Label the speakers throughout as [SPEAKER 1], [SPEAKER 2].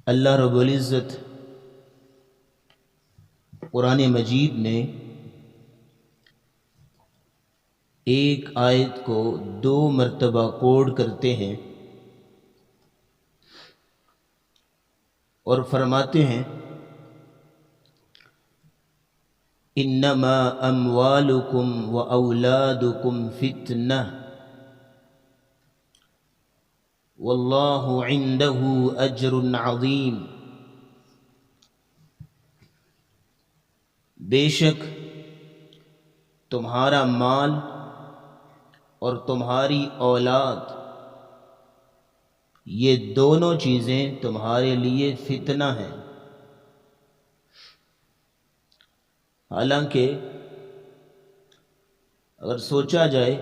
[SPEAKER 1] اللہ رب العزت قرآن مجید میں ایک آیت کو 2 مرتبہ کوڈ کرتے ہیں اور فرماتے ہیں انما اموالکم و اولادکم فتنہ واللہ عندہ اجر عظیم۔ بے شک تمہارا مال اور تمہاری اولاد یہ دونوں چیزیں تمہارے لیے فتنہ ہیں۔ حالانکہ اگر سوچا جائے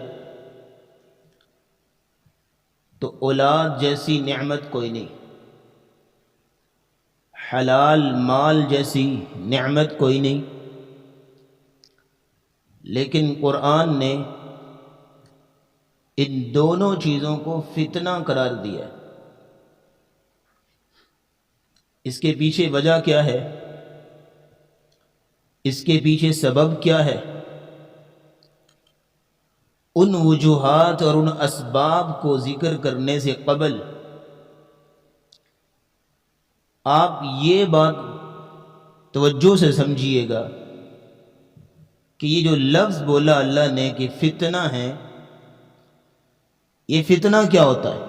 [SPEAKER 1] تو اولاد جیسی نعمت کوئی نہیں، حلال مال جیسی نعمت کوئی نہیں، لیکن قرآن نے ان دونوں چیزوں کو فتنہ قرار دیا ہے۔ اس کے پیچھے وجہ کیا ہے؟ اس کے پیچھے سبب کیا ہے؟ ان وجوہات اور ان اسباب کو ذکر کرنے سے قبل آپ یہ بات توجہ سے سمجھیے گا کہ یہ جو لفظ بولا اللہ نے کہ فتنہ ہے، یہ فتنہ کیا ہوتا ہے؟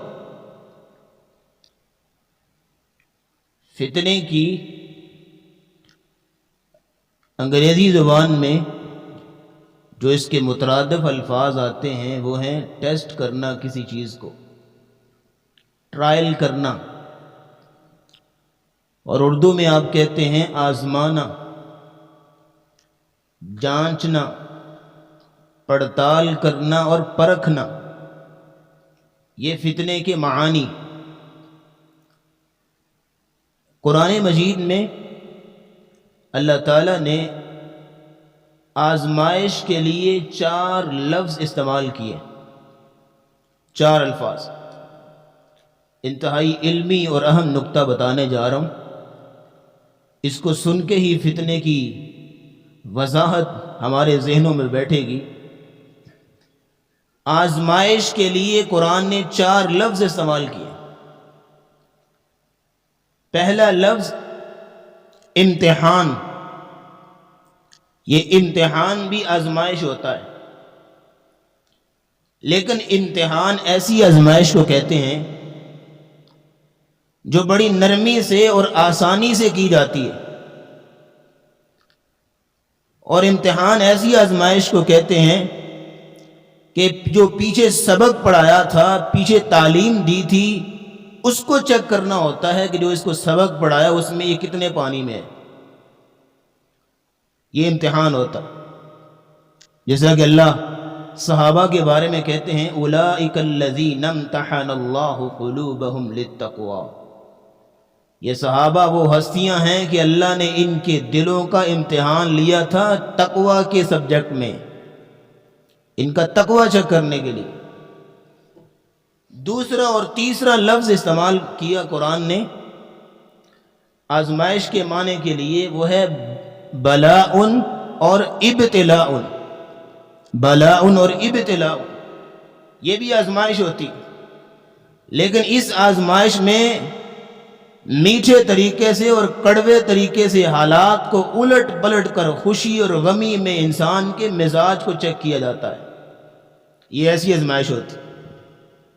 [SPEAKER 1] فتنے کی انگریزی زبان میں جو اس کے مترادف الفاظ آتے ہیں وہ ہیں ٹیسٹ کرنا، کسی چیز کو ٹرائل کرنا، اور اردو میں آپ کہتے ہیں آزمانا، جانچنا، پڑتال کرنا اور پرکھنا۔ یہ فتنے کے معانی قرآن مجید میں اللہ تعالیٰ نے آزمائش کے لیے 4 لفظ استعمال کیے، 4 الفاظ۔ انتہائی علمی اور اہم نقطہ بتانے جا رہا ہوں، اس کو سن کے ہی فتنے کی وضاحت ہمارے ذہنوں میں بیٹھے گی۔ آزمائش کے لیے قرآن نے 4 لفظ استعمال کیے۔ پہلا لفظ امتحان۔ یہ امتحان بھی آزمائش ہوتا ہے، لیکن امتحان ایسی آزمائش کو کہتے ہیں جو بڑی نرمی سے اور آسانی سے کی جاتی ہے، اور امتحان ایسی آزمائش کو کہتے ہیں کہ جو پیچھے سبق پڑھایا تھا، پیچھے تعلیم دی تھی، اس کو چیک کرنا ہوتا ہے کہ جو اس کو سبق پڑھایا اس میں یہ کتنے پانی میں ہے۔ یہ امتحان ہوتا، جیسا کہ اللہ صحابہ کے بارے میں کہتے ہیں اولئک الذین امتحن اللہ قلوبہم للتقوی۔ یہ صحابہ وہ ہستیاں ہیں کہ اللہ نے ان کے دلوں کا امتحان لیا تھا تقوی کے سبجیکٹ میں، ان کا تقوی چیک کرنے کے لیے۔ دوسرا اور تیسرا لفظ استعمال کیا قرآن نے آزمائش کے معنی کے لیے، وہ ہے بلاء اور ابتلاء۔ بلاء اور ابتلاء، یہ بھی آزمائش ہوتی، لیکن اس آزمائش میں میٹھے طریقے سے اور کڑوے طریقے سے حالات کو الٹ پلٹ کر خوشی اور غمی میں انسان کے مزاج کو چیک کیا جاتا ہے۔ یہ ایسی آزمائش ہوتی،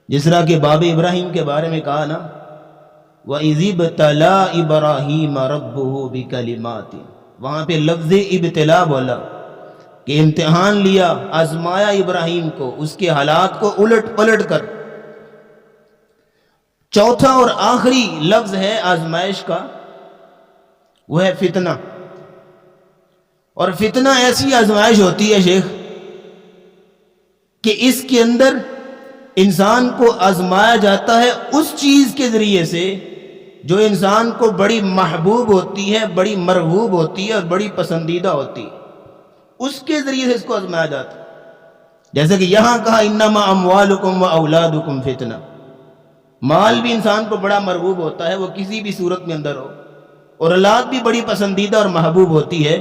[SPEAKER 1] جس طرح کہ باب ابراہیم کے بارے میں کہا نا وَإِذِ ابْتَلَىٰ إِبْرَاهِيمَ رَبُّهُ بِكَلِمَاتٍ، وہاں پہ لفظ ابتلا بولا کہ امتحان لیا، آزمایا ابراہیم کو اس کے حالات کو الٹ پلٹ کر۔ چوتھا اور آخری لفظ ہے آزمائش کا، وہ ہے فتنہ۔ اور فتنہ ایسی آزمائش ہوتی ہے شیخ کہ اس کے اندر انسان کو آزمایا جاتا ہے اس چیز کے ذریعے سے جو انسان کو بڑی محبوب ہوتی ہے، بڑی مرغوب ہوتی ہے اور بڑی پسندیدہ ہوتی ہے، اس کے ذریعے سے اس کو آزمایا جاتا ہے۔ جیسے کہ یہاں کہا انما اموالکم و اولادکم فتنہ، مال بھی انسان کو بڑا مرغوب ہوتا ہے، وہ کسی بھی صورت میں اندر ہو، اور اولاد بھی بڑی پسندیدہ اور محبوب ہوتی ہے۔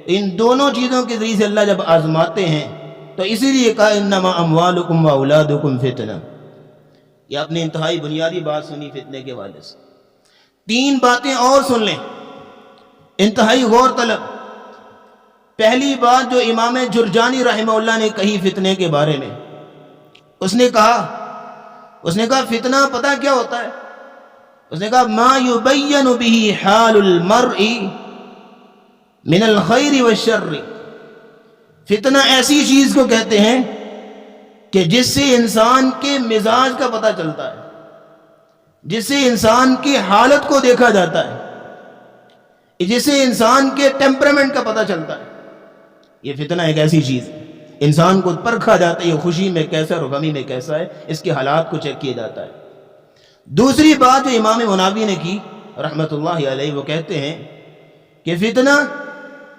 [SPEAKER 1] ان دونوں چیزوں کے ذریعے سے اللہ جب آزماتے ہیں تو اسی لیے کہا انما اموالکم و اولادکم فتنہ۔ یہ آپ نے انتہائی بنیادی بات سنی فتنے کے حوالے سے۔ تین باتیں اور سن لیں، انتہائی غور طلب۔ پہلی بات جو امام جرجانی رحمہ اللہ نے کہی فتنے کے بارے میں، اس نے کہا فتنہ پتہ کیا ہوتا ہے؟ اس نے کہا ما یبین به حال المرء من الخیر والشر۔ فتنہ ایسی چیز کو کہتے ہیں کہ جس سے انسان کے مزاج کا پتہ چلتا ہے، جس سے انسان کی حالت کو دیکھا جاتا ہے، جس سے انسان کے ٹیمپرامنٹ کا پتہ چلتا ہے۔ یہ فتنہ ایک ایسی چیز ہے، انسان کو پرکھا جاتا ہے، یہ خوشی میں کیسا ہے اور غمی میں کیسا ہے، اس کے حالات کو چیک کیا جاتا ہے۔ دوسری بات جو امام مناوی نے کی رحمت اللہ علیہ، وہ کہتے ہیں کہ فتنہ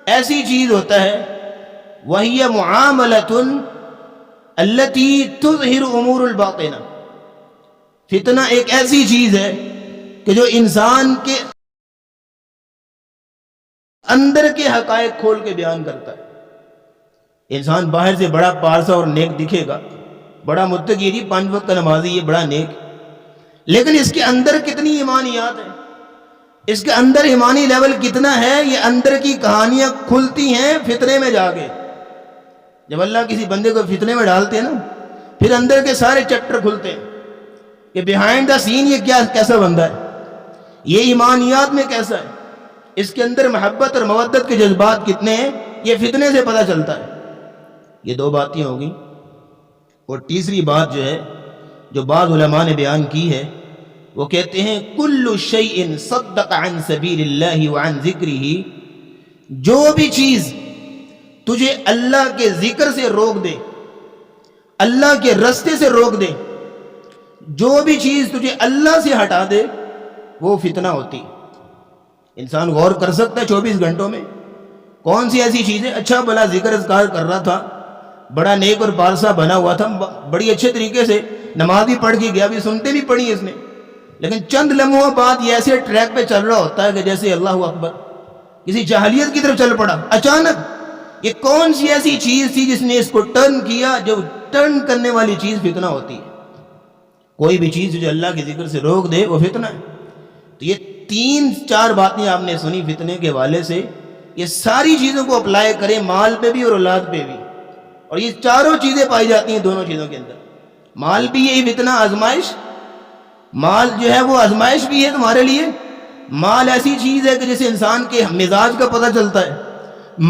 [SPEAKER 1] ایسی چیز ہوتا ہے وَهِيَ مُعَامَلَةٌ الَّتِي تُظْهِرُ أُمُورُ الْبَاطِنَةِ۔ فتنہ ایک ایسی چیز ہے کہ جو انسان کے اندر کے حقائق کھول کے بیان کرتا ہے۔ انسان باہر سے بڑا پارسا اور نیک دکھے گا، بڑا متقی، 5 وقت کا نمازی، یہ بڑا نیک، لیکن اس کے اندر کتنی ایمانیات ہیں، اس کے اندر ایمانی لیول کتنا ہے، یہ اندر کی کہانیاں کھلتی ہیں فتنے میں جا کے۔ جب اللہ کسی بندے کو فتنے میں ڈالتے ہیں نا، پھر اندر کے سارے چیپٹر کھلتے ہیں کہ بیہائنڈ دا سین یہ کیسا بندہ ہے، یہ ایمانیات میں کیسا ہے، اس کے اندر محبت اور مودت کے جذبات کتنے ہیں، یہ فتنے سے پتہ چلتا ہے۔ یہ 2 باتیں ہوگی۔ اور تیسری بات جو ہے، جو بعض علماء نے بیان کی ہے، وہ کہتے ہیں کل شیء صدق عن سبیل اللہ وعن ذکرہ، جو بھی چیز تجھے اللہ کے ذکر سے روک دے، اللہ کے رستے سے روک دے، جو بھی چیز تجھے اللہ سے ہٹا دے، وہ فتنہ ہوتی۔ انسان غور کر سکتا ہے 24 گھنٹوں میں کون سی ایسی چیز ہے، اچھا بھلا ذکر اذکار کر رہا تھا، بڑا نیک اور پارسا بنا ہوا تھا، بڑی اچھے طریقے سے نماز بھی پڑھ کے گیا، بھی سنتے بھی پڑھی اس نے، لیکن چند لمحوں بعد یہ ایسے ٹریک پہ چل رہا ہوتا ہے کہ جیسے اللہ اکبر، کسی جاہلیت کی طرف چل پڑا اچانک۔ یہ کون سی ایسی چیز تھی جس نے اس کو ٹرن کیا؟ جو ٹرن کرنے والی چیز فتنہ ہوتی ہے۔ کوئی بھی چیز جو اللہ کے ذکر سے روک دے وہ فتنہ ہے۔ تو یہ 3-4 باتیں آپ نے سنی فتنے کے حوالے سے، یہ ساری چیزوں کو اپلائی کریں، مال پہ بھی اور اولاد پہ بھی، اور یہ چاروں چیزیں پائی جاتی ہیں دونوں چیزوں کے اندر۔ مال بھی یہی فتنہ، آزمائش، مال جو ہے وہ آزمائش بھی ہے تمہارے لیے۔ مال ایسی چیز ہے کہ جسے انسان کے مزاج کا پتہ چلتا ہے،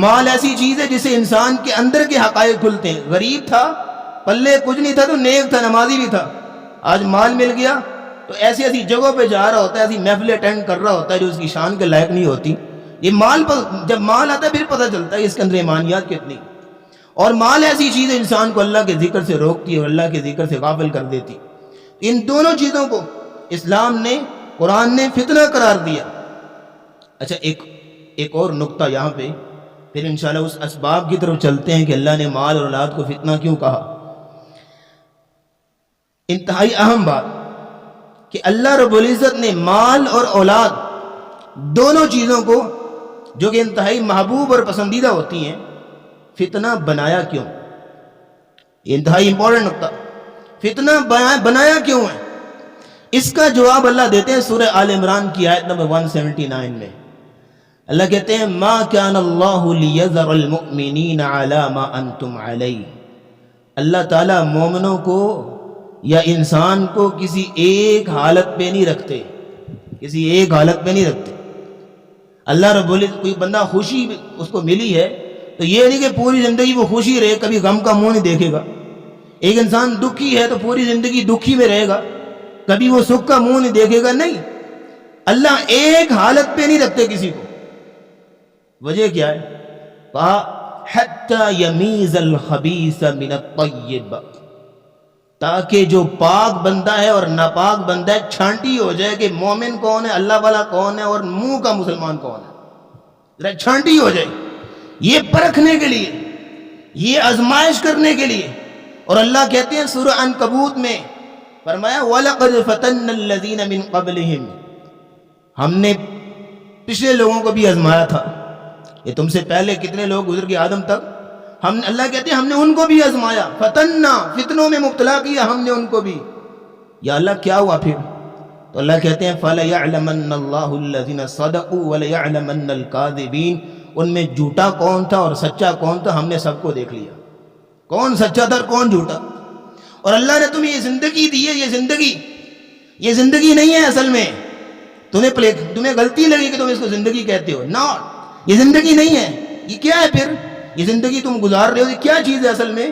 [SPEAKER 1] مال ایسی چیز ہے جسے انسان کے اندر کے حقائق کھلتے ہیں۔ غریب تھا، پلے کچھ نہیں تھا تو نیک تھا، نمازی بھی تھا، آج مال مل گیا تو ایسی ایسی جگہوں پہ جا رہا ہوتا ہے، ایسی محفل اٹینڈ کر رہا ہوتا ہے جو اس کی شان کے لائق نہیں ہوتی۔ یہ مال پر جب مال آتا ہے پھر پتہ چلتا ہے اس کے اندر ایمانیات کتنی۔ اور مال ایسی چیز ہے انسان کو اللہ کے ذکر سے روکتی ہے اور اللہ کے ذکر سے غافل کر دیتی۔ ان دونوں چیزوں کو اسلام نے، قرآن نے فتنہ قرار دیا۔ اچھا ایک اور نقطہ یہاں پہ، پھر انشاءاللہ اس اسباب کی طرف چلتے ہیں کہ اللہ نے مال اور اولاد کو فتنہ کیوں کہا۔ انتہائی اہم بات کہ اللہ رب العزت نے مال اور اولاد دونوں چیزوں کو، جو کہ انتہائی محبوب اور پسندیدہ ہوتی ہیں، فتنہ بنایا کیوں؟ یہ انتہائی امپورٹنٹ نقطہ، فتنہ بنایا کیوں ہے؟ اس کا جواب اللہ دیتے ہیں سورہ آل عمران کی آیت نمبر 179 میں۔ اللہ کہتے ہیں ما کان اللہ لیذر المؤمنین علی ما انتم علی۔ اللہ تعالیٰ مومنوں کو یا انسان کو کسی ایک حالت پہ نہیں رکھتے، کسی ایک حالت پہ نہیں رکھتے۔ اللہ رب العزت، کوئی بندہ خوشی اس کو ملی ہے تو یہ نہیں کہ پوری زندگی وہ خوشی رہے، کبھی غم کا منہ نہیں دیکھے گا۔ ایک انسان دکھی ہے تو پوری زندگی دکھی میں رہے گا، کبھی وہ سکھ کا منہ نہیں دیکھے گا، نہیں۔ اللہ ایک حالت پہ نہیں رکھتے کسی کو۔ وجہ کیا ہے؟ کہا حتی یمیز الخبیث من الطیب، تاکہ جو پاک بندہ ہے اور ناپاک بندہ ہے چھانٹی ہو جائے کہ مومن کون ہے، اللہ والا کون ہے اور منہ کا مسلمان کون ہے، ذرا چھانٹی ہو جائے، یہ پرکھنے کے لیے، یہ آزمائش کرنے کے لیے۔ اور اللہ کہتے ہیں سورہ عنکبوت میں فرمایا وَلَقَدْ فَتَنَّ الَّذِينَ مِن قَبْلِهِمْ، ہم نے پچھلے لوگوں کو بھی آزمایا تھا. یہ تم سے پہلے کتنے لوگ گزر گئے آدم تک، ہم اللہ کہتے ہیں ہم نے ان کو بھی آزمایا. فتنہ، فتنوں میں مبتلا کیا ہم نے ان کو بھی. یا اللہ کیا ہوا پھر؟ تو اللہ کہتے ہیں فَلَيَعْلَمَنَّ اللَّهُ الَّذِينَ صَدَقُوا وَلَيَعْلَمَنَّ الْكَاذِبِينَ. ان میں جھوٹا کون تھا اور سچا کون تھا ہم نے سب کو دیکھ لیا، کون سچا تھا اور کون جھوٹا. اور اللہ نے تمہیں یہ زندگی دی ہے، یہ زندگی نہیں ہے اصل میں. تمہیں غلطی لگی کہ تم اس کو زندگی کہتے ہو. ناٹ، یہ زندگی نہیں ہے. یہ کیا ہے پھر؟ یہ زندگی تم گزار رہے ہو، یہ کیا چیز ہے اصل میں؟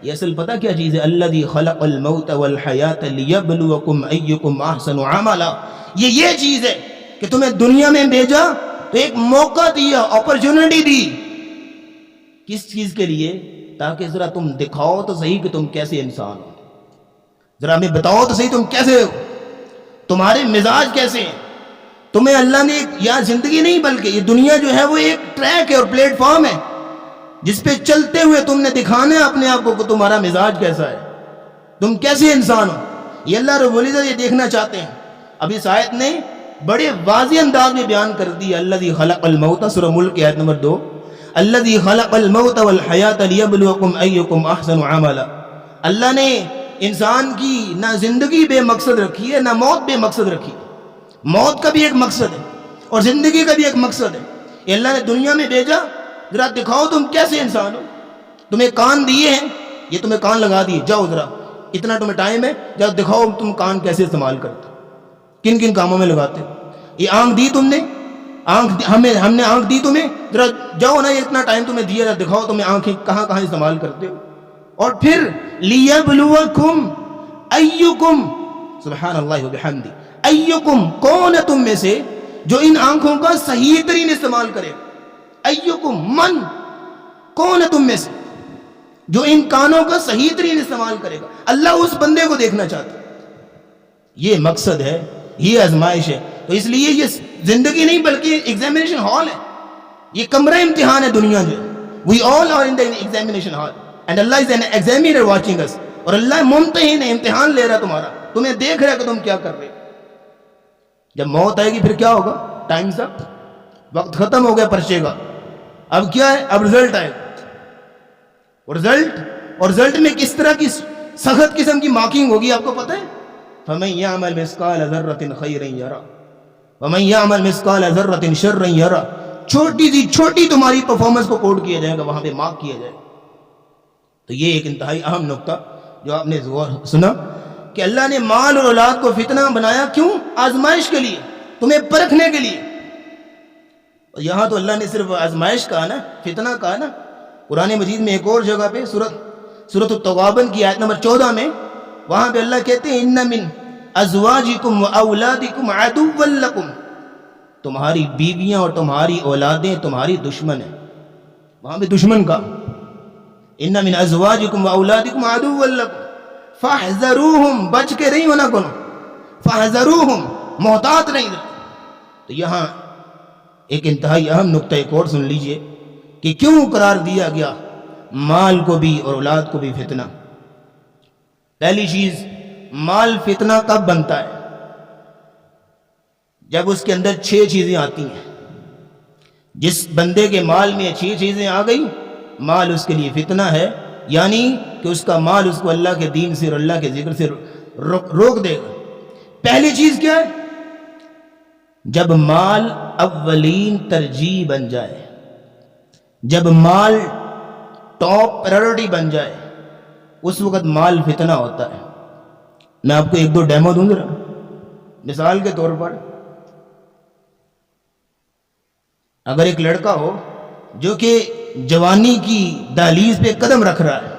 [SPEAKER 1] یہ اصل پتہ کیا چیز ہے؟ الذی خلق الموت والحیات لیبلوکم ایکم احسن عملا. یہ چیز ہے کہ تمہیں دنیا میں بھیجا تو ایک موقع دیا، اپرچونٹی دی. کس چیز کے لیے؟ تاکہ ذرا تم دکھاؤ تو صحیح کہ تم کیسے انسان ہو. ذرا ہمیں بتاؤ تو صحیح تم کیسے ہو، تمہارے مزاج کیسے ہیں. تمہیں اللہ نے یہاں زندگی نہیں بلکہ یہ دنیا جو ہے وہ ایک ٹریک ہے اور پلیٹ فارم ہے جس پہ چلتے ہوئے تم نے دکھانا ہے اپنے آپ کو کہ تمہارا مزاج کیسا ہے، تم کیسے انسان ہو. یہ اللہ رب العزت یہ دیکھنا چاہتے ہیں. اب اس آیت نے بڑے واضح انداز میں بیان کر دی. الذی خلق الموت، سورہ ملک کی آیت نمبر 2، الذی خلق الموت والحیات لیبلوکم ایکم احسن عملا. اللہ نے انسان کی نہ زندگی بے مقصد رکھی ہے نہ موت بے مقصد رکھی ہے. موت کا بھی ایک مقصد ہے اور زندگی کا بھی ایک مقصد ہے. یہ اللہ نے دنیا میں بھیجا ذرا دکھاؤ تم کیسے انسان ہو. تمہیں کان دیے ہیں، یہ تمہیں کان لگا دیے، جاؤ ذرا اتنا تمہیں ٹائم ہے، جاؤ دکھاؤ تم کان کیسے استعمال کرتے، کن کن کاموں میں لگاتے. یہ آنکھ دی تم نے، ہم نے آنکھ دی تمہیں، ذرا جاؤ نا، یہ اتنا ٹائم تمہیں دیا، ذرا دکھاؤ تمہیں آنکھیں کہاں کہاں استعمال کرتے ہو. اور پھر لیبلوکم ایکم، سبحان اللہ وبحمدہ، ایکم، کون ہے تم میں سے جو ان آنکھوں کا صحیح ترین استعمال کرے. ایکم، من، کون ہے تم میں سے جو ان کانوں کا صحیح ترین استعمال کرے گا. اللہ اس بندے کو دیکھنا چاہتا ہے. یہ مقصد ہے، یہ آزمائش ہے. تو اس لیے یہ زندگی نہیں بلکہ ایگزامینیشن ہال ہے. یہ کمرہ امتحان ہے دنیا جو ہے. We all are in the examination hall and Allah is an examiner watching us. اور اللہ ممتحن ہے، امتحان لے رہا ہے تمہارا، تمہیں دیکھ رہا ہے کہ تم کیا کر رہے ہو. جب موت آئے گی پھر کیا ہوگا؟ ٹائمز اپ، وقت ختم ہو گیا پرچے کا. اب کیا ہے؟ اب رزلٹ آئے گا. اور رزلٹ میں کس طرح کی سخت قسم کی مارکنگ ہوگی آپ کو پتہ ہے؟ فَمَن يَعْمَلْ مِثْقَالَ ذَرَّةٍ خَيْرًا يَرَهُ وَمَن يَعْمَلْ مِثْقَالَ ذَرَّةٍ شَرًّا يَرَهُ. چھوٹی سی چھوٹی تمہاری پرفارمنس کو کوڈ کیا جائے گا، وہاں پہ مارک کیا جائے گا. تو یہ ایک انتہائی اہم نقطہ جو آپ نے سنا کہ اللہ نے مال اور اولاد کو فتنہ بنایا. کیوں؟ آزمائش کے لیے، تمہیں پرکھنے کے لیے. یہاں تو اللہ نے صرف آزمائش کہا نا، فتنہ کہا نا. قرآن مجید میں ایک اور جگہ پہ سورۃ التغابن کی آیت نمبر 14 میں، وہاں پہ اللہ کہتے ہیں ان من ازواجکم واولادکم عدوا لکم، تمہاری بیویاں اور تمہاری اولادیں تمہاری دشمن ہیں. وہاں پہ دشمن کا ان من ازواجکم واولادکم عدوا لکم فاحذروہم، بچ کے نہیں ہونا کنو، فاحذروہم، محتاط نہیں. تو یہاں ایک انتہائی اہم نقطہ ایک اور سن لیجئے کہ کیوں قرار دیا گیا مال کو بھی اور اولاد کو بھی فتنہ. پہلی چیز، مال فتنہ کب بنتا ہے؟ جب اس کے اندر 6 چیزیں آتی ہیں. جس بندے کے مال میں 6 چیزیں آ گئی، مال اس کے لیے فتنہ ہے. یعنی کہ اس کا مال اس کو اللہ کے دین سے اور اللہ کے ذکر سے روک دے گا. پہلی چیز کیا ہے؟ جب مال اولین ترجیح بن جائے، جب مال ٹاپ پرائرٹی بن جائے، اس وقت مال فتنہ ہوتا ہے. میں آپ کو 1-2 ڈیمو دوں گا. مثال کے طور پر اگر ایک لڑکا ہو جو کہ جوانی کی دہلیز پہ قدم رکھ رہا ہے،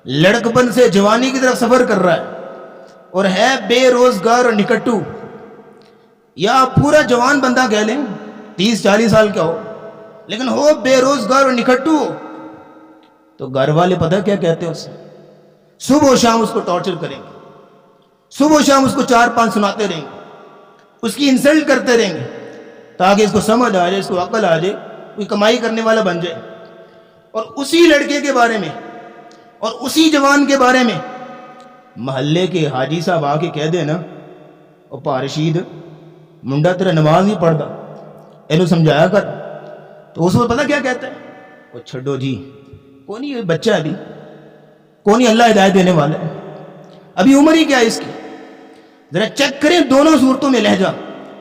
[SPEAKER 1] لڑکپن سے جوانی کی طرف سفر کر رہا ہے اور ہے بے روزگار اور نکٹو، یا پورا جوان بندہ کہہ لیں 30-40 سال کا ہو لیکن ہو بے روزگار اور نکٹو ہو، تو گھر والے پتہ کیا کہتے ہیں اسے؟ صبح و شام اس کو ٹارچر کریں گے، صبح و شام اس کو 4-5 سناتے رہیں گے، اس کی انسلٹ کرتے رہیں گے تاکہ اس کو سمجھ آ جائے، اس کو عقل آ جائے، کوئی کمائی کرنے والا بن جائے. اور اسی لڑکے کے بارے میں اور اسی جوان کے بارے میں محلے کے حاجی صاحب آ کے کہہ دے نا او پا رشید منڈا تیرا نماز نہیں پڑھتا اینو سمجھایا کر، تو اس وقت پتہ کیا کہتا ہے، وہ چھڈو جی کون نہیں، بچہ ہے ابھی، کون نہیں، اللہ ہدایت دینے والا ہے، ابھی عمر ہی کیا ہے اس کی۔ ذرا چیک کریں دونوں صورتوں میں لہجہ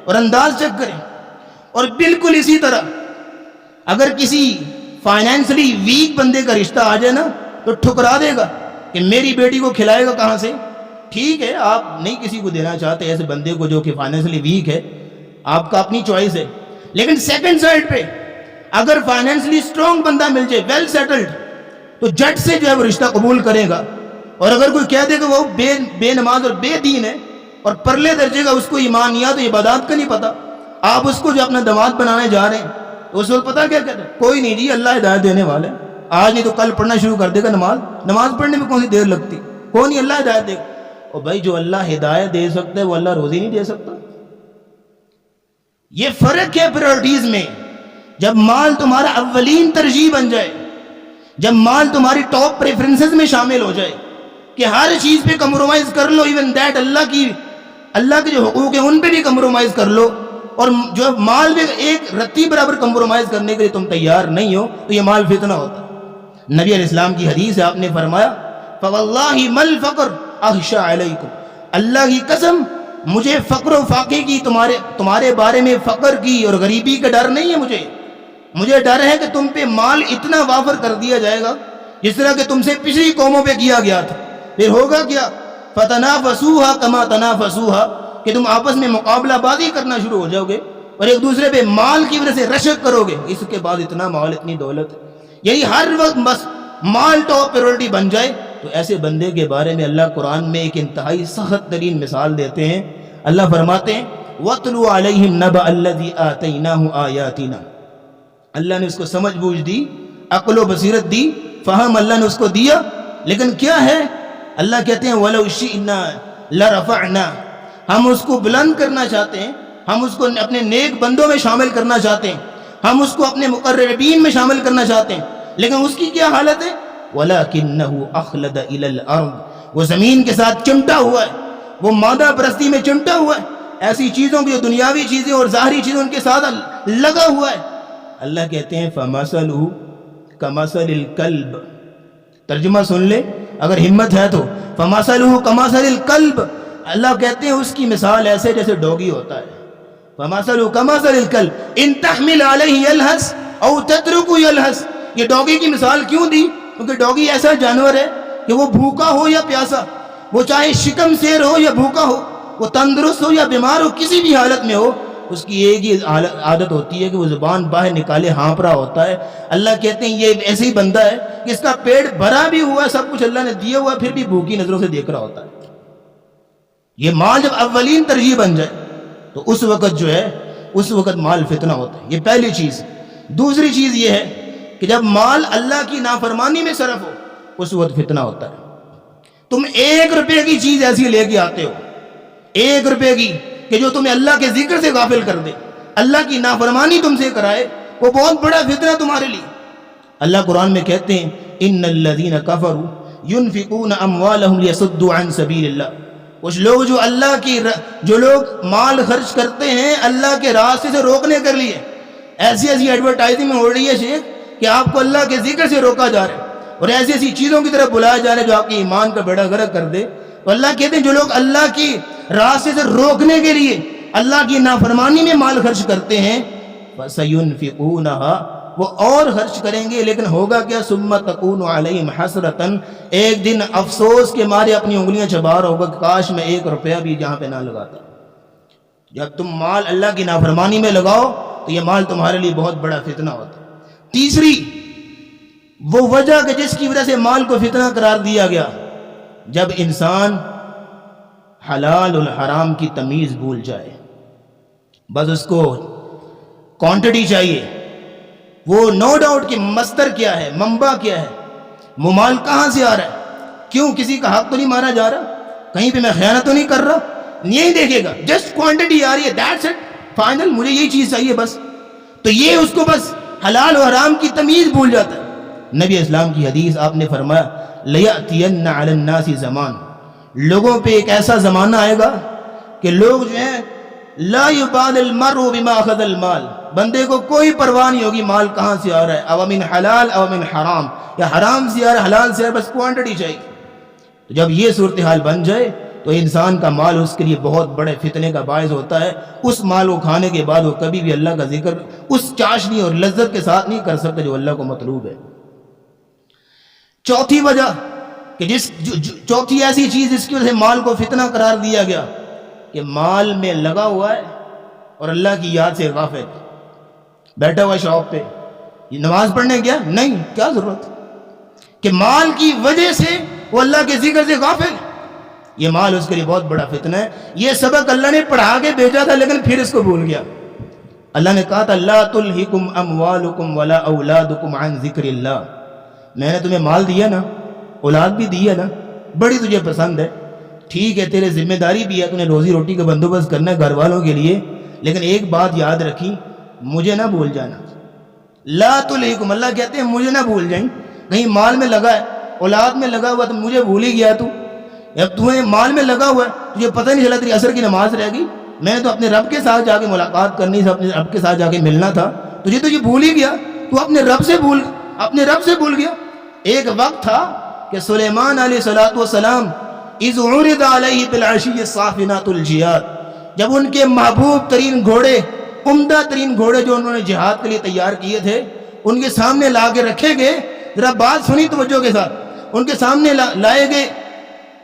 [SPEAKER 1] اور انداز چیک کریں۔ اور بالکل اسی طرح اگر کسی فائنینشلی ویک بندے کا رشتہ آ جائے نا تو ٹھکرا دے گا کہ میری بیٹی کو کھلائے گا کہاں سے۔ ٹھیک ہے آپ نہیں کسی کو دینا چاہتے ایسے بندے کو جو کہ فائنینشلی ویک ہے، آپ کا اپنی چوائس ہے، لیکن سیکنڈ سائڈ پہ اگر فائنینشلی اسٹرانگ بندہ مل جائے ویل سیٹلڈ تو جٹ سے جو ہے وہ رشتہ قبول کرے گا۔ اور اگر کوئی کہہ دے کہ وہ بے نماز اور بے دین ہے اور پرلے درجے کا اس کو ایمان نہیں آتا، عبادات کا نہیں پتا، آپ اس کو جو اپنا داماد بنانے جا رہے ہیں تو اس وقت پتا کیا کہتے ہیں، کوئی نہیں جی اللہ ہدایت دینے والے، آج نہیں تو کل پڑھنا شروع کر دے گا نماز پڑھنے میں کون سی دیر لگتی، کوئی نہیں اللہ ہدایت دے گا۔ اور بھائی جو اللہ ہدایت دے سکتا ہے وہ اللہ روزی نہیں دے سکتا۔ یہ فرق ہے پرائورٹیز میں۔ جب مال تمہارا اولین ترجیح بن جائے، جب مال تمہاری ٹاپ پریفرنسز میں شامل ہو جائے کہ ہر چیز پہ کمپرومائز کر لو، ایون دیٹ اللہ کے جو حقوق ہیں ان پہ بھی کمپرومائز کر لو، اور جو مال میں ایک رتی برابر کمپرومائز کرنے کے لیے تم تیار نہیں ہو تو یہ مال فتنہ ہوتا ہے۔ نبی علیہ السلام کی حدیث ہے، آپ نے فرمایا فواللہ مل فقر اخشى علیکم، اللہ کی قسم مجھے فقر و فاقے کی تمہارے بارے میں فقر کی اور غریبی کا ڈر نہیں ہے، مجھے ڈر ہے کہ تم پہ مال اتنا وافر کر دیا جائے گا جس طرح کہ تم سے پچھلی قوموں پہ کیا گیا تھا، پھر ہوگا کیا فتنافسوها کما تنافسوها، کہ تم آپس میں مقابلہ بازی کرنا شروع ہو جاؤ گے اور ایک دوسرے پہ مال کی وجہ سے رشک کرو گے، اس کے بعد اتنا مال اتنی دولت، یعنی ہر وقت بس مال ٹاپ پریورٹی بن جائے۔ تو ایسے بندے کے بارے میں اللہ قرآن میں ایک انتہائی سخت ترین مثال دیتے ہیں۔ اللہ فرماتے ہیں وَاتْلُ عَلَيْهِمْ نَبَأَ الَّذِي آتَيْنَاهُ آيَاتِنَا، اللہ نے اس کو سمجھ بوجھ دی، عقل و بصیرت دی، فہم اللہ نے اس کو دیا، لیکن کیا ہے، اللہ کہتے ہیں وَلَوْ شِئْنَا لَرَفَعْنَا، ہم اس کو بلند کرنا چاہتے ہیں، ہم اس کو اپنے نیک بندوں میں شامل کرنا چاہتے ہیں، ہم اس کو اپنے مقربین میں شامل کرنا چاہتے ہیں، لیکن اس کی کیا حالت ہے، وَلَكِنَّهُ أَخْلَدَ إِلَى الْأَرْضِ، وہ زمین کے ساتھ چمٹا ہوا ہے، وہ مادہ پرستی میں چمٹا ہوا ہے، ایسی چیزوں کی جو دنیاوی چیزیں اور ظاہری چیزیں ان کے ساتھ لگا ہوا ہے۔ اللہ کہتے ہیں فَمَثَلُهُ كَمَثَلِ الْكَلْبِ، ترجمہ سن لے اگر ہمت ہے تو، فَمَثَلُهُ كَمَثَلِ الْكَلْبِ، اللہ کہتے ہیں اس کی مثال ایسے جیسے ڈوگی ہوتا ہے، فَمَثَلُهُ كَمَثَلِ الْكَلْبِ إِن تَحْمِلْ عَلَيْهِ يَلْهَثْ أَوْ تَتْرُكْهُ يَلْهَثْ، یہ ڈوگی کی مثال کیوں دی؟ کیونکہ ڈوگی ایسا جانور ہے کہ وہ بھوکا ہو یا پیاسا، وہ چاہے شکم سیر ہو یا بھوکا ہو، وہ تندرست ہو یا بیمار ہو، کسی بھی حالت میں ہو، اس کی ایک ہی عادت ہوتی ہے کہ وہ زبان باہر نکالے ہانپ رہا ہوتا ہے۔ اللہ کہتے ہیں یہ ایسے ہی بندہ ہے کہ اس کا پیٹ بھرا بھی ہوا ہے، سب کچھ اللہ نے دیا ہوا ہے، پھر بھی بھوکی نظروں سے دیکھ رہا ہوتا ہے۔ یہ مال جب اولین ترجیح بن جائے تو اس وقت جو ہے اس وقت مال فتنہ ہوتا ہے، یہ پہلی چیز۔ دوسری چیز یہ ہے کہ جب مال اللہ کی نافرمانی میں صرف ہو اس وقت فتنہ ہوتا ہے۔ تم 1 روپے کی چیز ایسی لے کے آتے ہو، 1 روپے کی، کہ جو تمہیں اللہ کے ذکر سے غافل کر دے، اللہ کی نافرمانی تم سے کرائے، وہ بہت بڑا فتنہ تمہارے لیے۔ اللہ قرآن میں کہتے ہیں ان الذین کفروا ينفقون اموالهم ليصدوا عن سبیل اللہ، کچھ لوگ جو لوگ مال خرچ کرتے ہیں اللہ کے راستے سے روکنے کے لیے، ایسی ایڈورٹائزنگ میں ہو رہی ہے شیخ کہ آپ کو اللہ کے ذکر سے روکا جا رہا ہے اور ایسی چیزوں کی طرف بلایا جا رہا ہے جو آپ کے ایمان کا بیڑا غرق کر دے۔ تو اللہ کہتے ہیں جو لوگ اللہ کی راستے سے روکنے کے لیے اللہ کی نافرمانی میں مال خرچ کرتے ہیں فَسَيُنْفِقُونَهَا، وہ اور خرچ کریں گے، لیکن ہوگا کیا، ثُمَّ تَكُونُ عَلَيْهِمْ حَسْرَةً، ایک دن افسوس کے مارے اپنی انگلیاں چبا رہا ہوگا کہ کاش میں 1 روپیہ بھی جہاں پہ نہ لگاتا۔ جب تم مال اللہ کی نافرمانی میں لگاؤ تو یہ مال تمہارے لیے بہت بڑا فتنہ ہوتا ہے۔ تیسری وہ وجہ کہ جس کی وجہ سے مال کو فتنہ قرار دیا گیا، جب انسان حلال اور حرام کی تمیز بھول جائے، بس اس کو کوانٹٹی چاہیے، وہ نو ڈاؤٹ کہ مصدر کیا ہے، منبع کیا ہے، وہ مال کہاں سے آ رہا ہے، کیوں کسی کا حق تو نہیں مارا جا رہا، کہیں پہ میں خیانت تو نہیں کر رہا، یہی دیکھے گا، جسٹ کوانٹٹی آ رہی ہے، دیٹس اٹ، فائنل مجھے یہی چیز چاہیے بس، تو یہ اس کو بس حلال و حرام کی تمیز بھول جاتا ہے۔ نبی اسلام کی حدیث آپ نے فرمایا لَيَأْتِيَنَّ عَلَى النَّاسِ زمان، لوگوں پہ ایک ایسا زمانہ آئے گا کہ لوگ جو ہیں لا یبال المرء بما اخذ المال، بندے کو کوئی پرواہ نہیں ہوگی مال کہاں سے آ رہا ہے، او من حلال او من حرام، یا حرام سے آ رہا ہے حلال سے آ رہا ہے، بس کوانٹٹی چاہیے۔ تو جب یہ صورتحال بن جائے تو انسان کا مال اس کے لیے بہت بڑے فتنے کا باعث ہوتا ہے۔ اس مال کو کھانے کے بعد وہ کبھی بھی اللہ کا ذکر اس چاشنی اور لذت کے ساتھ نہیں کر سکتا جو اللہ کو مطلوب ہے۔ چوتھی وجہ کہ چوتھی ایسی چیز جس کی وجہ سے مال کو فتنہ قرار دیا گیا کہ مال میں لگا ہوا ہے اور اللہ کی یاد سے غافل، بیٹھا ہوا شاپ پہ، یہ نماز پڑھنے گیا نہیں، کیا ضرورت کہ مال کی وجہ سے وہ اللہ کے ذکر سے غافل، یہ مال اس کے لیے بہت بڑا فتنہ ہے۔ یہ سبق اللہ نے پڑھا کے بھیجا تھا لیکن پھر اس کو بھول گیا۔ اللہ نے کہا تھا لا تلہکم اموالکم ولا اولادکم عن ذکر اللہ، میں نے تمہیں مال دیا نا، اولاد بھی دی ہے نا، بڑی تجھے پسند ہے، ٹھیک ہے تیرے ذمہ داری بھی ہے، تو نے روزی روٹی کا بندوبست کرنا ہے گھر والوں کے لیے، لیکن ایک بات یاد رکھی مجھے نہ بھول جانا۔ لا تلہکم، اللہ کہتے ہیں مجھے نہ بھول جائیں، کہیں مال میں لگا ہے، اولاد میں لگا ہوا تو مجھے بھول ہی گیا تو، جب تمہیں مال میں لگا ہوا ہے تجھے پتہ نہیں چلا تیری عصر کی نماز رہ گئی، میں تو اپنے رب کے ساتھ جا کے ملاقات کرنی تھی، اپنے رب کے ساتھ جا کے ملنا تھا، تجھے تو یہ بھول ہی گیا، تو اپنے رب سے بھول گیا۔ ایک وقت تھا کہ سلیمان علیہ السلام اذ عرض علیہ بالعشی الصافنات الجیاد، جب ان کے محبوب ترین گھوڑے، عمدہ ترین گھوڑے جو انہوں نے جہاد کے لیے تیار کیے تھے ان کے سامنے لا کے رکھے گئے، ذرا بات سنی توجہ کے ساتھ، ان کے سامنے لائے گئے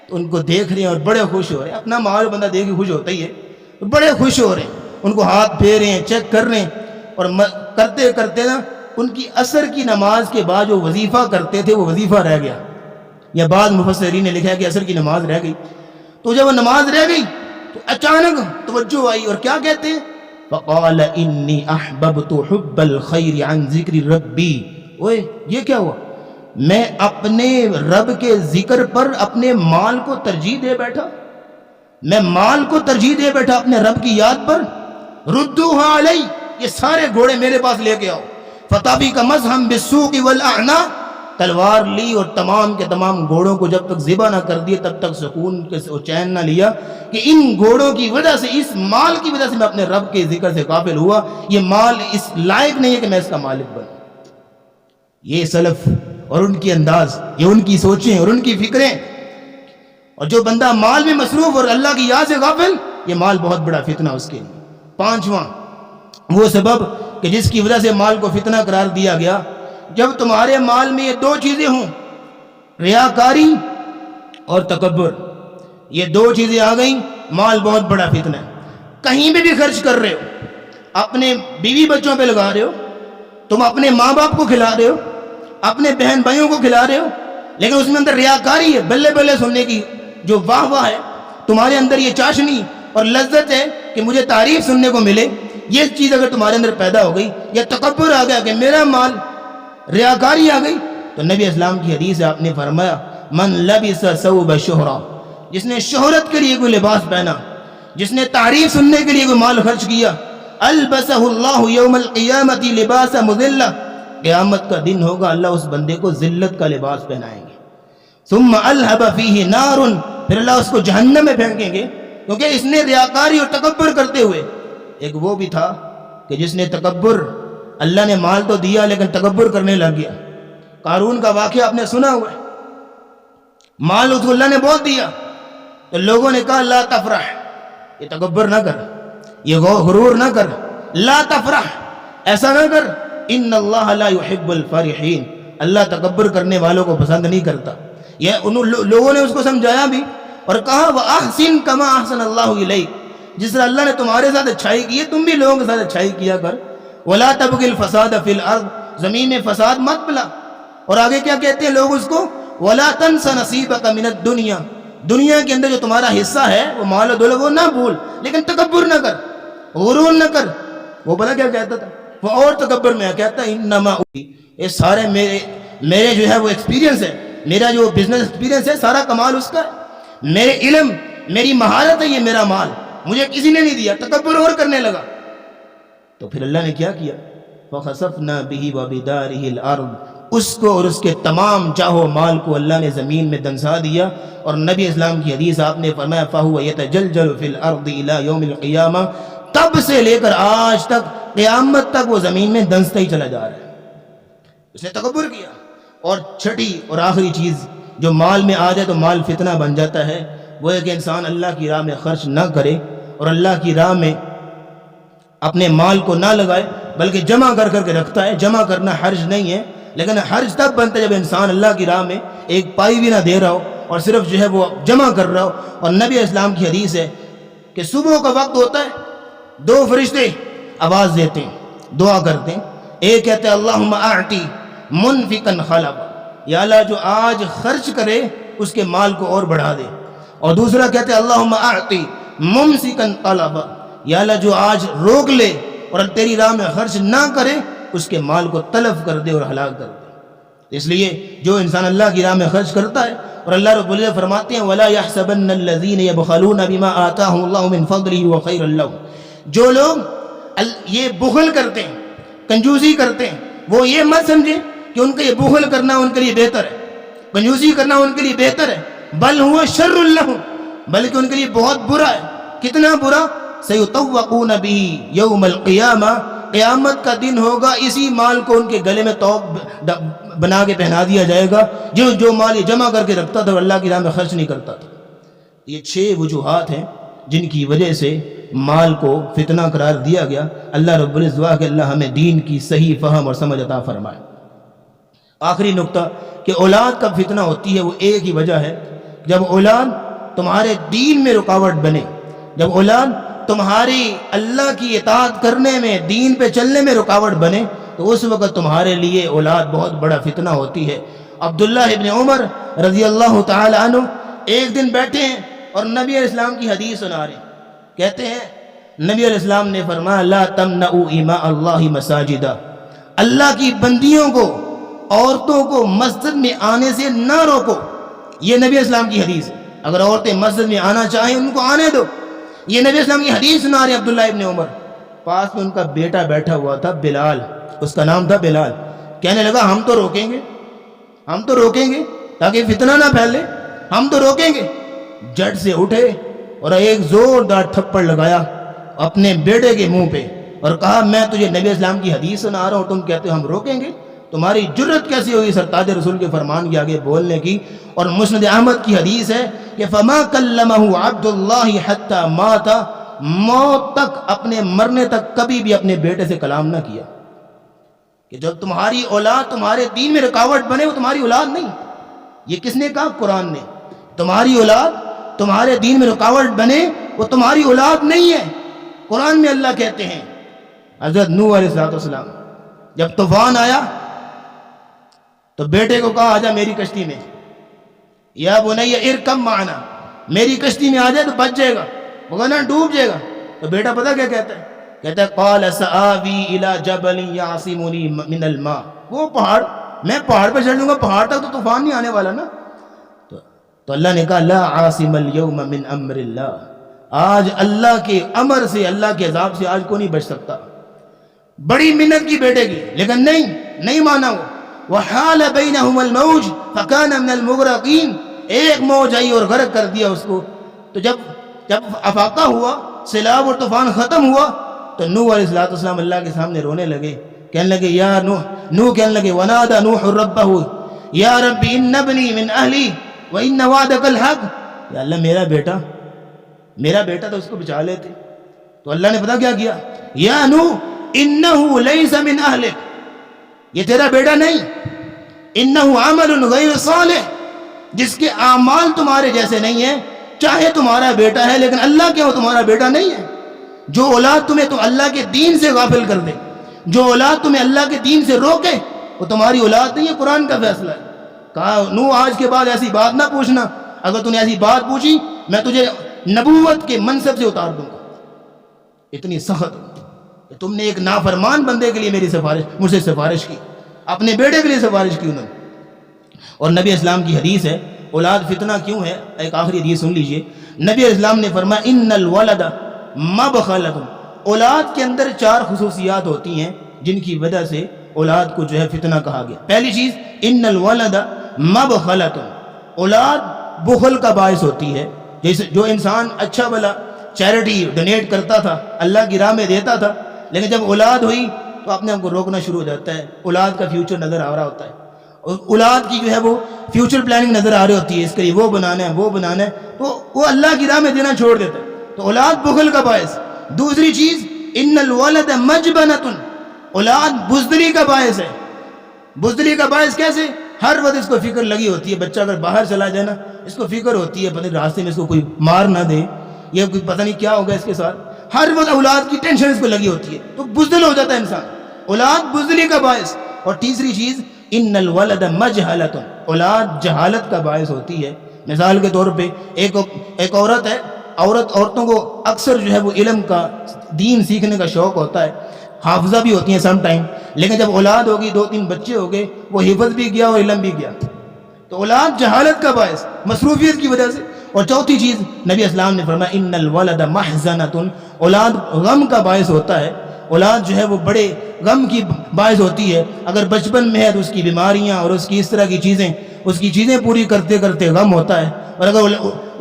[SPEAKER 1] تو ان کو دیکھ رہے ہیں اور بڑے خوش ہو رہے ہیں، اپنا مال بندہ دیکھ کے خوش ہوتا ہی ہے، بڑے خوش ہو رہے ہیں، ان کو ہاتھ پھیر رہے ہیں، چیک کر رہے ہیں، اور کرتے کرتے نا ان کی عصر کی نماز کے بعد جو وظیفہ کرتے تھے وہ وظیفہ رہ گیا، یا بعض مفسرین نے لکھا ہے کہ عصر کی نماز رہ گئی، تو جب وہ نماز رہ گئی تو اچانک توجہ آئی اور کیا کہتے ہیں فقال انی احببت حب الخیر عن ذکر ربی، اوئے یہ کیا ہوا، میں اپنے رب کے ذکر پر اپنے مال کو ترجیح دے بیٹھا، میں مال کو ترجیح دے بیٹھا اپنے رب کی یاد پر، ردوها علی، یہ سارے گھوڑے میرے پاس لے کے آؤ، فتابی کا مزہم بالسوق والاعناق، تلوار لی اور تمام کے تمام گھوڑوں کو جب تک ذبح نہ کر دیے تب تک سکون کے چین نہ لیا کہ ان گھوڑوں کی وجہ سے، اس مال کی وجہ سے میں اپنے رب کے ذکر سے غافل ہوا، یہ مال اس لائق نہیں ہے کہ میں اس کا مالک بنوں۔ یہ سلف اور ان کی انداز، یہ ان کی سوچیں اور ان کی فکریں، اور جو بندہ مال میں مصروف اور اللہ کی یاد سے غافل، یہ مال بہت بڑا فتنہ اس کے لیے۔ پانچواں وہ سبب کہ جس کی وجہ سے مال کو فتنہ قرار دیا گیا، جب تمہارے مال میں یہ دو چیزیں ہوں، ریاکاری اور تکبر، یہ دو چیزیں آ گئیں، مال بہت بڑا فتنہ ہے۔ کہیں بھی خرچ کر رہے ہو، اپنے بیوی بچوں پہ لگا رہے ہو، تم اپنے ماں باپ کو کھلا رہے ہو، اپنے بہن بھائیوں کو کھلا رہے ہو، لیکن اس میں اندر ریاکاری ہے، بلے بلے سننے کی جو واہ واہ ہے، تمہارے اندر یہ چاشنی اور لذت ہے کہ مجھے تعریف سننے کو ملے، یہ چیز اگر تمہارے اندر پیدا ہو گئی، یا تکبر آ گیا کہ میرا مال، ریاکاری آ گئی، تو نبی اسلام کی حدیث ہے، آپ نے فرمایا من لبس ثوب شہرہ، جس نے شہرت کے لیے کوئی لباس پہنا، جس نے تعریف سننے کے لیے کوئی مال خرچ کیا، البسہ اللہ یوم القیامت لباس مذلہ، قیامت کا دن ہوگا اللہ اس بندے کو ذلت کا لباس پہنائیں گے، ثم الہب فیہ نار، پھر اللہ اس کو جہنم میں پھینکیں گے، کیونکہ اس نے ریاکاری اور تکبر کرتے ہوئے۔ ایک وہ بھی تھا کہ جس نے تکبر، اللہ نے مال تو دیا لیکن تکبر کرنے لگ گیا، قارون کا واقعہ آپ نے سنا ہوا ہے، مال اس کو اللہ نے بہت دیا تو لوگوں نے کہا لا تفرح، یہ تکبر نہ کر، یہ غرور نہ کر، لا تفرح، ایسا نہ کر، ان اللہ لا يحب الفرحین، اللہ تکبر کرنے والوں کو پسند نہیں کرتا۔ یہ لوگوں نے اس کو سمجھایا بھی اور کہا وَأَحْسِن كَمَا أَحْسَنَ اللَّهُ إِلَيْكَ، جس طرح اللہ نے تمہارے ساتھ اچھائی کی ہے تم بھی لوگوں کے ساتھ اچھائی کیا کر، وَلَا تَبْغِ الْفَسَادَ فِي الْأَرْضِ، زمین میں فساد مت پلا، اور آگے کیا کہتے ہیں لوگ اس کو وَلَا تَنْسَ نَصِيبَكَ مِنَ الدُّنْيَا، دنیا کے اندر جو تمہارا حصہ ہے وہ مال و دولت وہ نہ بھول، لیکن تکبر نہ کر، غرور نہ کر۔ وہ پتہ کیا کہتا تھا، وہ اور تکبر میں کہتا ہے انما، یہ سارے میرے جو ہے وہ ایکسپیرینس ہے، میرا جو بزنس ایکسپیرینس ہے سارا کمال اس کا ہے، میرے علم، میری مہارت ہے، یہ میرا مال مجھے کسی نے نہیں دیا، تکبر اور کرنے لگا۔ تو پھر اللہ نے کیا کیا، فَخَسَفْنَا بِهِ وَبِدَارِهِ الْأَرْضِ، اس کو اور اس کے تمام چاہو مال کو اللہ نے زمین میں دنسا دیا. اور نبی اسلام کی حدیث آپ نے فرمایا فَهُوَ يَتَجَلْجَلُ فِي الْأَرْضِ إِلَى يَوْمِ الْقِيَامَةِ, تب سے لے کر آج تک قیامت تک وہ زمین میں دنستا ہی چلا جا رہا ہے. اس نے تکبر کیا. اور چھٹی اور آخری چیز جو مال میں آ جائے تو مال فتنہ بن جاتا ہے, وہ ہے کہ انسان اللہ کی راہ میں خرچ نہ کرے اور اللہ کی راہ میں اپنے مال کو نہ لگائے بلکہ جمع کر کے رکھتا ہے. جمع کرنا حرج نہیں ہے, لیکن حرج تب بنتا ہے جب انسان اللہ کی راہ میں ایک پائی بھی نہ دے رہا ہو اور صرف جو ہے وہ جمع کر رہا ہو. اور نبی اسلام کی حدیث ہے کہ صبح کا وقت ہوتا ہے, 2 فرشتے آواز دیتے ہیں, دعا کرتے ہیں. ایک کہتے ہیں اللہم اعطی منفقا خلفا, یا اللہ جو آج خرچ کرے اس کے مال کو اور بڑھا دے. اور دوسرا کہتے ہیں اللہم اعطی ممسکا طلبا, یا اللہ جو آج روک لے اور تیری راہ میں خرچ نہ کرے اس کے مال کو تلف کر دے اور ہلاک کر دے. اس لیے جو انسان اللہ کی راہ میں خرچ کرتا ہے, اور اللہ رب العزت فرماتے ہیں وَلَا يَحْسَبَنَّ الَّذِينَ يَبْخَلُونَ بِمَا آتَاهُمُ اللَّهُ مِنْ فَضْلِهِ وَخَيْرًا لَهُمْ, جو لوگ یہ بخل کرتے ہیں, کنجوسی کرتے ہیں, وہ یہ مت سمجھیں کہ ان کا یہ بخل کرنا ان کے لیے بہتر ہے, کنجوسی کرنا ان کے لیے بہتر ہے, بل هو شر لهم, بلکہ ان کے لیے بہت برا ہے. کتنا برا؟ سَيُطَوَّقُونَ بِهِ يَوْمَ الْقِيَامَةِ, قیامت کا دن ہوگا اسی مال کو ان کے گلے میں توق بنا کے پہنا دیا جائے گا جو مال یہ جمع کر کے رکھتا تھا اور اللہ کی راہ میں خرچ نہیں کرتا تھا. یہ 6 وجوہات ہیں جن کی وجہ سے مال کو فتنہ قرار دیا گیا. اللہ رب العزت دعا کہ اللہ ہمیں دین کی صحیح فہم اور سمجھ عطا فرمائے. آخری نقطہ کہ اولاد کب فتنہ ہوتی ہے, وہ ایک ہی وجہ ہے, جب اولاد تمہارے دین میں رکاوٹ بنے, جب اولاد تمہاری اللہ کی اطاعت کرنے میں, دین پہ چلنے میں رکاوٹ بنے, تو اس وقت تمہارے لیے اولاد بہت بڑا فتنہ ہوتی ہے. عبداللہ ابن عمر رضی اللہ تعالی عنہ ایک دن بیٹھے ہیں اور نبی علیہ السلام کی حدیث سنا رہے ہیں. کہتے ہیں نبی علیہ السلام نے فرمایا لا تمنعوا اماء اللہ مساجدہ, اللہ کی بندیوں کو, عورتوں کو مسجد میں آنے سے نہ روکو. یہ نبی علیہ السلام کی حدیث ہے. اگر عورتیں مسجد میں آنا چاہیں ان کو آنے دو. یہ نبی اسلام کی حدیث سنا رہے عبداللہ ابن عمر. پاس میں ان کا بیٹا بیٹھا ہوا تھا بلال, اس کا نام تھا بلال. کہنے لگا ہم تو روکیں گے تاکہ فتنہ نہ پھیلے, ہم تو روکیں گے. جٹ سے اٹھے اور ایک زوردار تھپڑ لگایا اپنے بیٹے کے منہ پہ اور کہا میں تجھے نبی اسلام کی حدیث سنا رہا ہوں, تم کہتے ہو ہم روکیں گے, تمہاری جرت کیسی ہوئی سرتاج رسول کے فرمان کے آگے بولنے کی. اور مسند احمد کی حدیث ہے کہ فما کلمہ عبد اللہ حتی مات, موت تک, اپنے مرنے تک کبھی بھی اپنے بیٹے سے کلام نہ کیا. کہ جب تمہاری اولاد تمہارے دین میں رکاوٹ بنے وہ تمہاری اولاد نہیں. یہ کس نے کہا؟ قرآن نے. تمہاری اولاد تمہارے دین میں رکاوٹ بنے وہ تمہاری اولاد نہیں ہے. قرآن میں اللہ کہتے ہیں حضرت نوح علیہ السلام جب طوفان آیا تو بیٹے کو کہا آجا میری کشتی میں, یا بنی ارکب معنا, میری کشتی میں آ جائے تو بچ جائے گا, وغیرہ ڈوب جائے گا. تو بیٹا پتہ کیا کہتا ہے؟ کہتا ہے قال سآوی الی جبل یعصمنی من الماء, وہ پہاڑ, میں پہاڑ پہ چڑھ لوں گا, پہاڑ تک تو طوفان نہیں آنے والا نا. تو اللہ نے کہا لا عاصم اليوم من امر اللہ, آج اللہ کے امر سے, اللہ کے عذاب سے آج کو نہیں بچ سکتا. بڑی منت کی بیٹے کی, لیکن نہیں مانا وہ. وحال بینہم الموج فکان من المغرقین, ایک موج آئی اور غرق کر دیا اس کو. تو جب افاقہ ہوا, سیلاب اور طوفان ختم ہوا, تو نوح علیہ السلام اللہ کے سامنے رونے لگے, کہنے لگے یا نوح کہنے لگے ونادى نوح ربہ یا رب ان ابنی من اہلی وان وعدک الحق, یا اللہ میرا بیٹا تو اس کو بچا لیتے. تو اللہ نے پتا کیا کیا؟ یا نوح انہ لیس من اہلک, یہ تیرا بیٹا نہیں, انہ عمل غیر صالح, جس کے اعمال تمہارے جیسے نہیں ہیں. چاہے تمہارا بیٹا ہے لیکن اللہ کے ہو تمہارا بیٹا نہیں ہے. جو اولاد تمہیں تو اللہ کے دین سے غافل کر دے, جو اولاد تمہیں اللہ کے دین سے روکے وہ تمہاری اولاد نہیں ہے. قرآن کا فیصلہ ہے. کہا نو آج کے بعد ایسی بات نہ پوچھنا, اگر تم نے ایسی بات پوچھی میں تجھے نبوت کے منصب سے اتار دوں گا. اتنی سخت کہ تم نے ایک نافرمان بندے کے لیے مجھ سے سفارش کی, اپنے بیٹے کے لیے سفارش کی انہوں نے. اور نبی اسلام کی حدیث ہے اولاد فتنہ کیوں ہے, ایک آخری حدیث سن لیجئے. نبی اسلام نے فرمایا ان الولد مبخلۃ, اولاد کے اندر 4 خصوصیات ہوتی ہیں جن کی وجہ سے اولاد کو جو ہے فتنہ کہا گیا؟ پہلی چیز ان الولد مبخلۃ، اولاد بخل کا باعث ہوتی ہے. جیسے جو انسان اچھا بھلا چیریٹی ڈونیٹ کرتا تھا، اللہ کی راہ میں دیتا تھا، لیکن جب اولاد ہوئی تو اپنے آپ کو روکنا شروع ہو جاتا ہے. اولاد کا فیوچر نظر آ رہا ہوتا ہے، اولاد کی جو ہے وہ فیوچر پلاننگ نظر آ رہی ہوتی ہے، اس کے لیے وہ بنانا ہے وہ بنانا ہے، تو وہ اللہ کی راہ میں دینا چھوڑ دیتا ہے. تو اولاد بخل کا باعث. دوسری چیز ان الولد مجبنۃ، اولاد بزدلی کا باعث ہے. بزدلی کا باعث کیسے؟ ہر وقت اس کو فکر لگی ہوتی ہے، بچہ اگر باہر چلا جائے نا اس کو فکر ہوتی ہے پتہ نہیں راستے میں اس کو کوئی مار نہ دے، یہ کوئی پتہ نہیں کیا ہوگا اس کے ساتھ، ہر وقت اولاد کی ٹینشن اس کو لگی ہوتی ہے، تو بزدل ہو جاتا ہے انسان. اولاد بزدلی کا باعث. اور تیسری چیز ان الولد مجہلۃ، اولاد جہالت کا باعث ہوتی ہے. مثال کے طور پہ ایک عورت ہے، عورتوں کو اکثر جو ہے وہ علم کا، دین سیکھنے کا شوق ہوتا ہے، حافظہ بھی ہوتی ہیں سم ٹائم، لیکن جب اولاد ہوگی 2-3 بچے ہو گئے وہ حفظ بھی گیا اور علم بھی گیا. تو اولاد جہالت کا باعث، مصروفیت کی وجہ سے. اور چوتھی چیز نبی اسلام نے فرمایا ان الولد محزنۃ، اولاد غم کا باعث ہوتا ہے. اولاد جو ہے وہ بڑے غم کی باعث ہوتی ہے. اگر بچپن میں ہے تو اس کی بیماریاں اور اس کی اس طرح کی چیزیں پوری کرتے کرتے غم ہوتا ہے، اور اگر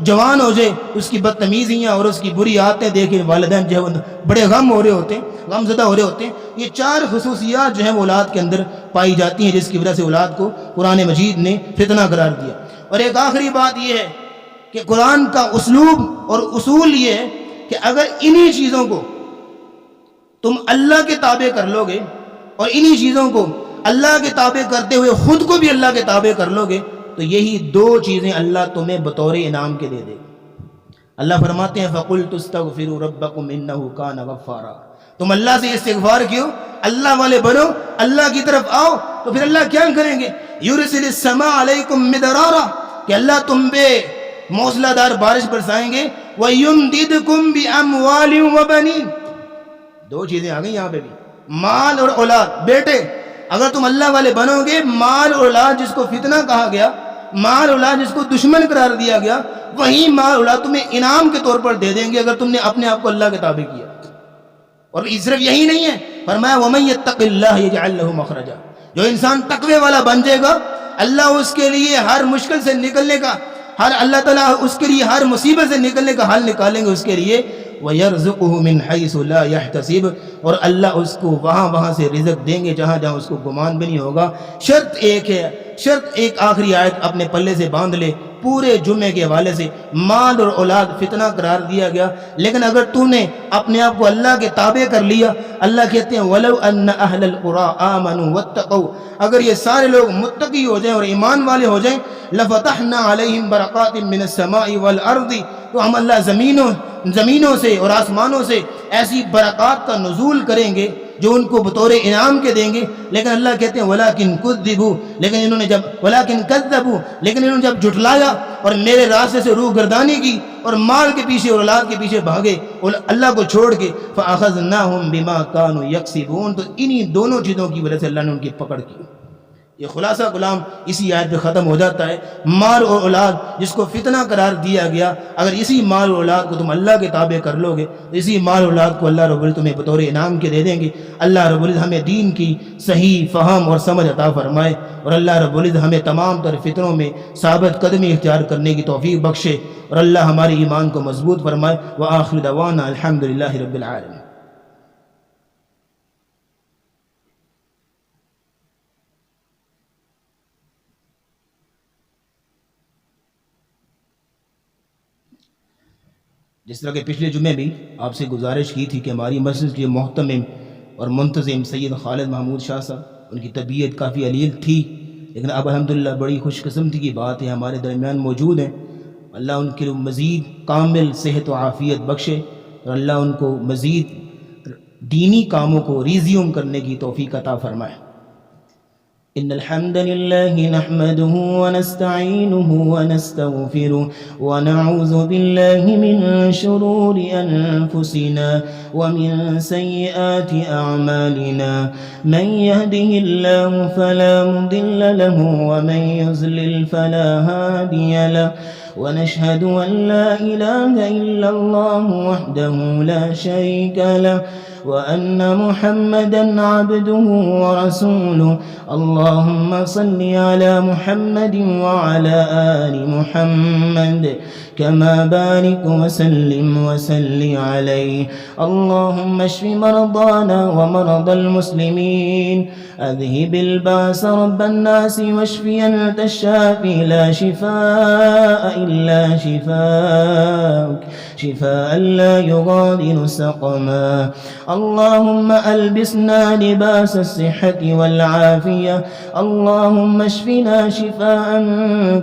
[SPEAKER 1] جوان ہو جائے اس کی بدتمیزیاں اور اس کی بری عادتیں دیکھیں والدین جو ہے بڑے غم زدہ ہو رہے ہوتے ہیں. یہ 4 خصوصیات جو ہیں وہ اولاد کے اندر پائی جاتی ہیں، جس کی وجہ سے اولاد کو قرآن مجید نے فتنہ قرار دیا. اور ایک آخری بات یہ ہے کہ قرآن کا اسلوب اور اصول یہ ہے کہ اگر انہی چیزوں کو تم اللہ کے تابع کر لو گے اور انہی چیزوں کو اللہ کے تابع کرتے ہوئے خود کو بھی اللہ کے تابع کر لو گے تو یہی 2 چیزیں اللہ تمہیں بطور انعام کے دے دے گا. اللہ فرماتے ہیں فَقُلْتُ اسْتَغْفِرُوا رَبَّكُمْ إِنَّهُ كَانَ غَفَّارًا. تم اللہ سے استغفار کیوں، اللہ والے بنو، اللہ کی طرف آؤ، تو پھر اللہ کیا کریں گے؟ يُرْسِلِ السَّمَاءَ عَلَيْكُمْ مِدْرَارًا، کہ اللہ تم پہ موسلا دار بارش برسائیں گے. وَيُمْدِدْكُمْ بِأَمْوَالٍ وَبَنِينَ. 2 چیزیں آ گئی یہاں پہ بھی، مال اور اولاد. بیٹے اگر تم اللہ والے بنو گے، مال اور اولاد جس کو فتنہ کہا گیا، مال اولاد جس کو دشمن قرار دیا گیا، وہی مال اولاد تمہیں انعام کے طور پر دے دیں گے اگر تم نے اپنے آپ کو اللہ کے تابع کیا. اور صرف یہی نہیں ہے، فرمایا وَمَن يَتَّقِ اللَّهَ يَجْعَل لَّهُ مَخْرَجًا. جو انسان تقوی والا بن جائے گا، اللہ اس کے لیے ہر مشکل سے نکلنے کا، اللہ تعالیٰ اس کے لیے ہر مصیبت سے نکلنے کا حل نکالیں گے اس کے لیے. وَيَرْزُقُهُ مِنْ حَيْثُ لَا يَحْتَسِبُ، اور اللہ اس کو وہاں سے رزق دیں گے جہاں اس کو گمان بھی نہیں ہوگا. شرط ایک آخری آیت اپنے پلے سے باندھ لے. پورے جمعے کے حوالے سے مال اور اولاد فتنہ قرار دیا گیا، لیکن اگر تو نے اپنے آپ کو اللہ کے تابع کر لیا، اللہ کہتے ہیں وَلَوْ أَنَّ أَهْلَ الْقُرَىٰ آمَنُوا وَاتَّقَوْا، اگر یہ سارے لوگ متقی ہو جائیں اور ایمان والے ہو جائیں، لَفَتَحْنَا عَلَيْهِمْ بَرَكَاتٍ مِّنَ السَّمَاءِ وَالْأَرْضِ، تو ہم اللہ زمینوں سے اور آسمانوں سے ایسی برکات کا نزول کریں گے جو ان کو بطور انعام کے دیں گے. لیکن اللہ کہتے ہیں وَلَٰكِن كُذِّبُوا، لیکن انہوں نے جب جھٹلایا اور میرے راستے سے روح گردانی کی اور مال کے پیچھے اور اولاد کے پیچھے بھاگے اور اللہ کو چھوڑ کے، فَأَخَذْنَاهُمْ بِمَا كَانُوا يَكْسِبُونَ، تو انہی دونوں چیزوں کی وجہ سے اللہ نے ان کی پکڑ کی. یہ خلاصہ غلام اسی آیت پہ ختم ہو جاتا ہے. مال اور اولاد جس کو فتنہ قرار دیا گیا، اگر اسی مال اور اولاد کو تم اللہ کے تابع کر لو گے تو اسی مال اور اولاد کو اللہ رب العزت تمہیں بطور انعام کے دے دیں گے. اللہ رب العزت ہمیں دین کی صحیح فہم اور سمجھ عطا فرمائے، اور اللہ رب العزت ہمیں تمام تر فتنوں میں ثابت قدمی اختیار کرنے کی توفیق بخشے، اور اللہ ہمارے ایمان کو مضبوط فرمائے. وآخر دعوانا الحمدللہ رب العالمین. جس طرح کہ پچھلے جمعے بھی آپ سے گزارش کی تھی کہ ہماری مسجد کے محتمم اور منتظم سید خالد محمود شاہ صاحب، ان کی طبیعت کافی علیل تھی، لیکن اب الحمدللہ بڑی خوش قسمتی کی بات ہے ہمارے درمیان موجود ہیں. اللہ ان کے مزید کامل صحت و عافیت بخشے، اور اللہ ان کو مزید دینی کاموں کو ریزیوم کرنے کی توفیق عطا فرمائے. إن الحمد لله نحمده ونستعينه ونستغفره ونعوذ بالله من شرور أنفسنا ومن سيئات أعمالنا، من يهده الله فلا مضل له ومن يضلل فلا هادي له، ونشهد أن لا إله إلا الله وحده لا شريك له، وأن محمدا عبده ورسوله. اللهم صل على محمد وعلى آل محمد كما بارك وسلم عليه. اللهم اشف مرضانا ومرضى المسلمين، أذهب الباس رب الناس واشفي أنت الشافي، لا شفاء إلا شفاءك، شفاء لا يغادر سقما. اللهم ألبسنا لباس الصحة والعافية. اللهم اشفنا شفاء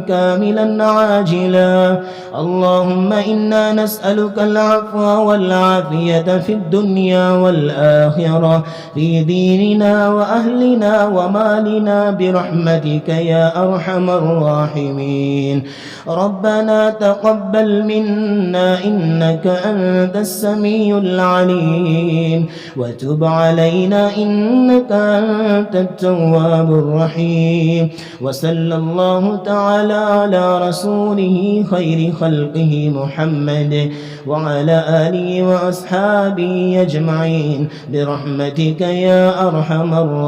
[SPEAKER 1] كاملا عاجلا. اللهم إنا نسألك العفو والعافية في الدنيا والآخرة، في ديننا وأهلنا ومالنا، برحمتك يا أرحم الراحمين. ربنا تقبل منا إنك أنت السميع العليم، وتب علينا إنك أنت التواب الرحيم. وصلى الله تعالى على رسوله خير خلقه محمد وعلى آله وأصحابه أجمعين برحمتك يا أرحم الراحمين.